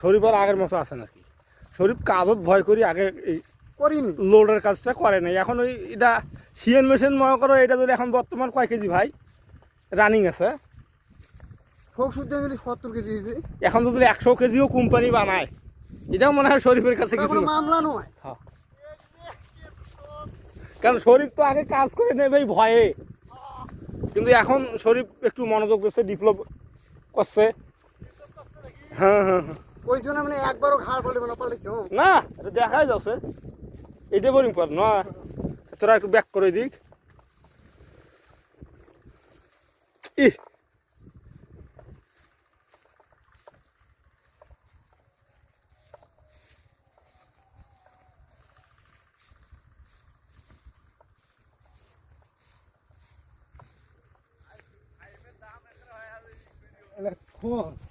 শরীফ আর আগের মতো আছে নাকি? শরীফ কাজত ভয় করি আগে এই করিনি লোডের কাজটা করে নাই। এখন ওই এটা সিএন মেশিন মনে করো, এটা যদি এখন বর্তমান কয় কেজি ভাই রানিং আছে? সব শুদ্ধ মিলে 70 কেজি হয়েছে। এখন যদি 100 কেজিও কোম্পানি বানায়, এটাও মনে হয় শরীফের কাছে কিছু না। মামলা নয়। হ্যাঁ, কারণ শরীফ তো আগে কাজ করে নেবে ভয়ে, কিন্তু এখন শরীফ একটু মনোযোগ দিচ্ছে, ডেভেলপ করছে। হ্যাঁ হ্যাঁ হ্যাঁ, ওই জন্য মানে একবারও ঘাড় পাল্টে না পাল্টেছ না এটা দেখাই যাচ্ছে, এটা বোরিং পর না। তোরা একটু ব্যাক করে দিক। ই খোঁজ